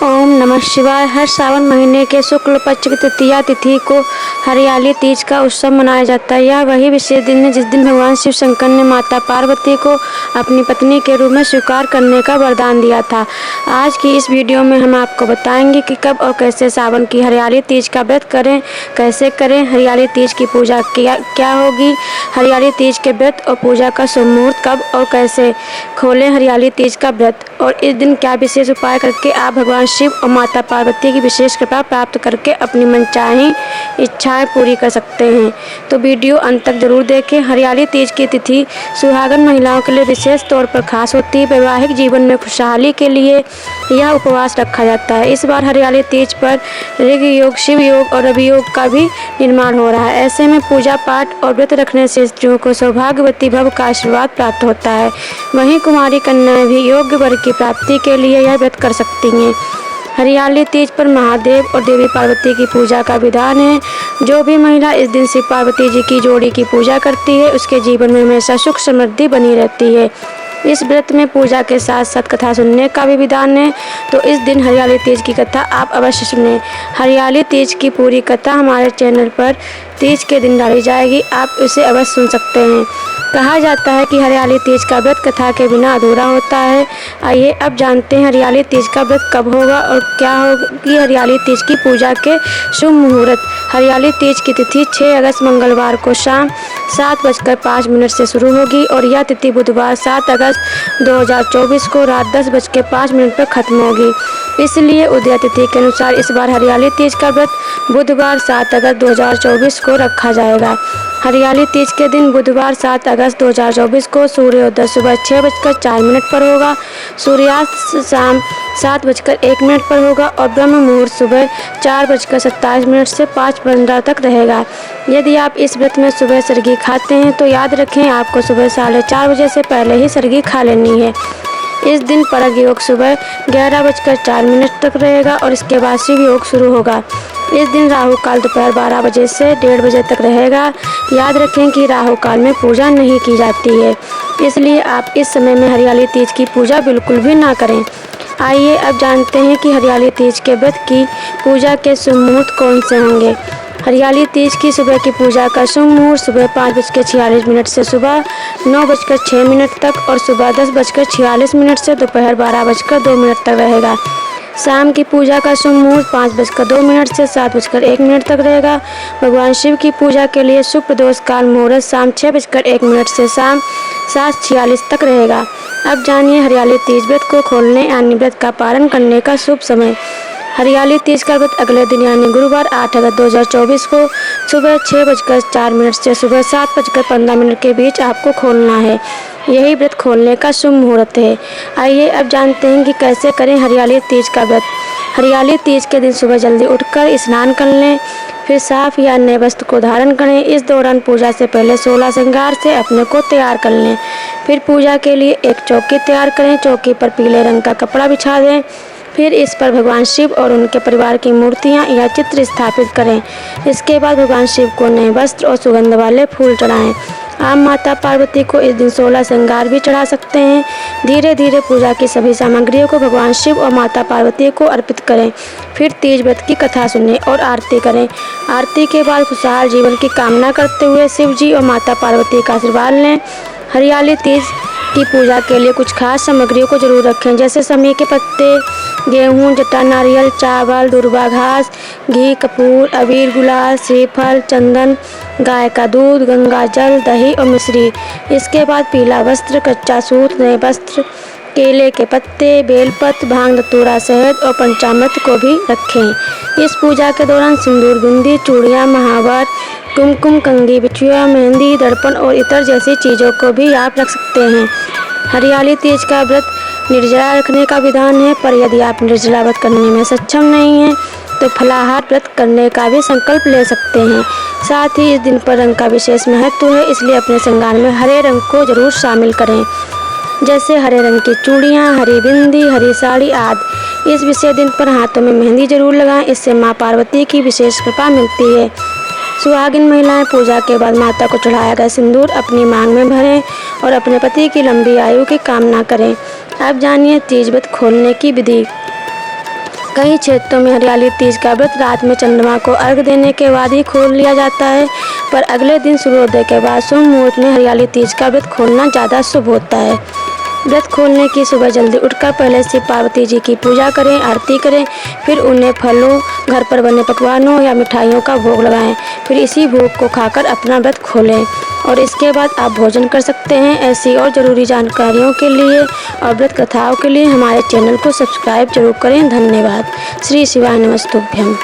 ओम नमः शिवाय। हर सावन महीने के शुक्ल पक्ष की तृतीया तिथि को हरियाली तीज का उत्सव मनाया जाता है। यह वही विशेष दिन है जिस दिन भगवान शिव शंकर ने माता पार्वती को अपनी पत्नी के रूप में स्वीकार करने का वरदान दिया था। आज की इस वीडियो में हम आपको बताएंगे कि कब और कैसे सावन की हरियाली तीज का व्रत करें, कैसे करें, हरियाली तीज की पूजा क्या होगी, हरियाली तीज के व्रत और पूजा का शुभ मुहूर्त कब और कैसे खोलें हरियाली तीज का व्रत, और इस दिन क्या विशेष उपाय करके आप भगवान शिव और माता पार्वती की विशेष कृपा प्राप्त करके अपनी मनचाही इच्छाएं पूरी कर सकते हैं। तो वीडियो अंत तक जरूर देखें। हरियाली तीज की तिथि सुहागन महिलाओं के लिए विशेष तौर पर खास होती है। वैवाहिक जीवन में खुशहाली के लिए यह उपवास रखा जाता है। इस बार हरियाली तीज पर ऋग योग, शिव योग और रवि योग का भी निर्माण हो रहा है। ऐसे में पूजा पाठ और व्रत रखने से स्त्रियों को सौभाग्यवती भव का आशीर्वाद प्राप्त होता है। वहीं कुमारी कन्याएं भी योग्य वर की प्राप्ति के लिए यह व्रत कर सकती हैं। हरियाली तीज पर महादेव और देवी पार्वती की पूजा का विधान है। जो भी महिला इस दिन शिव पार्वती जी की जोड़ी की पूजा करती है उसके जीवन में हमेशा सुख समृद्धि बनी रहती है। इस व्रत में पूजा के साथ साथ कथा सुनने का भी विधान है। तो इस दिन हरियाली तीज की कथा आप अवश्य सुनें। हरियाली तीज की पूरी कथा हमारे चैनल पर तीज के दिन डाली जाएगी, आप इसे अवश्य सुन सकते हैं। कहा जाता है कि हरियाली तीज का व्रत कथा के बिना अधूरा होता है। आइए अब जानते हैं हरियाली तीज का व्रत कब होगा और क्या होगी हरियाली तीज की पूजा के शुभ मुहूर्त। हरियाली तीज की तिथि 6 अगस्त मंगलवार को शाम 7:05 से शुरू होगी और यह तिथि बुधवार 7 अगस्त 2024 को रात 10:05 पर खत्म होगी। इसलिए उदय तिथि के अनुसार इस बार हरियाली तीज का व्रत बुधवार 7 अगस्त 2024 को रखा जाएगा। हरियाली तीज के दिन बुधवार 7 अगस्त 2024 को सूर्योदय सुबह 6:04 पर होगा, सूर्यास्त शाम 7:01 पर होगा और ब्रह्म मुहूर्त सुबह 4:27 से 5:15 तक रहेगा। यदि आप इस व्रत में सुबह सरगी खाते हैं तो याद रखें आपको सुबह 4:30 बजे से पहले ही सरगी खा लेनी है। इस दिन परग योग सुबह 11:04 तक रहेगा और इसके बाद शिव योग शुरू होगा। इस दिन राहु काल दोपहर 12 बजे से 1:30 बजे तक रहेगा। याद रखें कि राहु काल में पूजा नहीं की जाती है, इसलिए आप इस समय में हरियाली तीज की पूजा बिल्कुल भी ना करें। आइए अब जानते हैं कि हरियाली तीज के व्रत की पूजा के शुभ मुहूर्त कौन से होंगे। हरियाली तीज की सुबह की पूजा का शुभ मुहूर्त सुबह 5:46 से सुबह 9:06 तक और सुबह 10:46 से दोपहर 12:02 तक रहेगा। शाम की पूजा का शुभ मुहूर्त 5:02 से 7:01 तक रहेगा। भगवान शिव की पूजा के लिए शुभ प्रदोष काल मुहूर्त शाम 6:01 से शाम 7:46 तक रहेगा। अब जानिए हरियाली तीज व्रत को खोलने यानी व्रत का पारण करने का शुभ समय। हरियाली तीज का व्रत अगले दिन यानी गुरुवार 8 अगस्त 2024 को सुबह 6:04 से सुबह 7:15 के बीच आपको खोलना है। यही व्रत खोलने का शुभ मुहूर्त है। आइए अब जानते हैं कि कैसे करें हरियाली तीज का व्रत। हरियाली तीज के दिन सुबह जल्दी उठकर स्नान कर लें, फिर साफ या नए वस्त्र को धारण करें। इस दौरान पूजा से पहले 16 श्रृंगार से अपने को तैयार कर लें। फिर पूजा के लिए एक चौकी तैयार करें। चौकी पर पीले रंग का कपड़ा बिछा दें। फिर इस पर भगवान शिव और उनके परिवार की मूर्तियां या चित्र स्थापित करें। इसके बाद भगवान शिव को नए वस्त्र और सुगंध वाले फूल चढ़ाएं। आप माता पार्वती को इस दिन 16 श्रृंगार भी चढ़ा सकते हैं। धीरे धीरे पूजा की सभी सामग्रियों को भगवान शिव और माता पार्वती को अर्पित करें। फिर तीज व्रत की कथा सुनें और आरती करें। आरती के बाद खुशहाल जीवन की कामना करते हुए शिव जी और माता पार्वती का आशीर्वाद लें। हरियाली तीज की पूजा के लिए कुछ खास सामग्रियों को जरूर रखें, जैसे समी के पत्ते, गेहूँ, जटा, नारियल, चावल, दूर्वा घास, घी, कपूर, अबीर, गुलाल, श्रीफल, चंदन, गाय का दूध, गंगा जल, दही और मिश्री। इसके बाद पीला वस्त्र, कच्चा सूत, नए वस्त्र, केले के पत्ते, बेलपत्र, भांग, धतूरा, शहद और पंचामृत को भी रखें। इस पूजा के दौरान सिंदूर, बिंदी, चूड़ियाँ, महावर, कुमकुम, कंघी, बिछुआ, मेहंदी, दर्पण और इतर जैसी चीज़ों को भी आप रख सकते हैं। हरियाली तीज का व्रत निर्जला रखने का विधान है, पर यदि आप निर्जला व्रत करने में सक्षम नहीं हैं तो फलाहार व्रत करने का भी संकल्प ले सकते हैं। साथ ही इस दिन पर रंग का विशेष महत्व है, इसलिए अपने श्रृंगार में हरे रंग को जरूर शामिल करें, जैसे हरे रंग की चूड़ियाँ, हरी बिंदी, हरी साड़ी आदि। इस विशेष दिन पर हाथों में मेहंदी जरूर लगाएं, इससे माँ पार्वती की विशेष कृपा मिलती है। सुहागिन महिलाएं पूजा के बाद माता को चढ़ाया गया सिंदूर अपनी मांग में भरें और अपने पति की लंबी आयु की कामना करें। अब जानिए तीज व्रत खोलने की विधि। कई क्षेत्रों में हरियाली तीज का व्रत रात में चंद्रमा को अर्घ्य देने के बाद ही खोल लिया जाता है, पर अगले दिन सूर्योदय के बाद शुभ मुहूर्त में हरियाली तीज का व्रत खोलना ज़्यादा शुभ होता है। व्रत खोलने की सुबह जल्दी उठकर पहले शिव पार्वती जी की पूजा करें, आरती करें, फिर उन्हें फलों, घर पर बने पकवानों या मिठाइयों का भोग लगाएं। फिर इसी भोग को खाकर अपना व्रत खोलें और इसके बाद आप भोजन कर सकते हैं। ऐसी और ज़रूरी जानकारियों के लिए और व्रत कथाओं के लिए हमारे चैनल को सब्सक्राइब जरूर करें। धन्यवाद। श्री शिवाय नमस्तुभ्यम।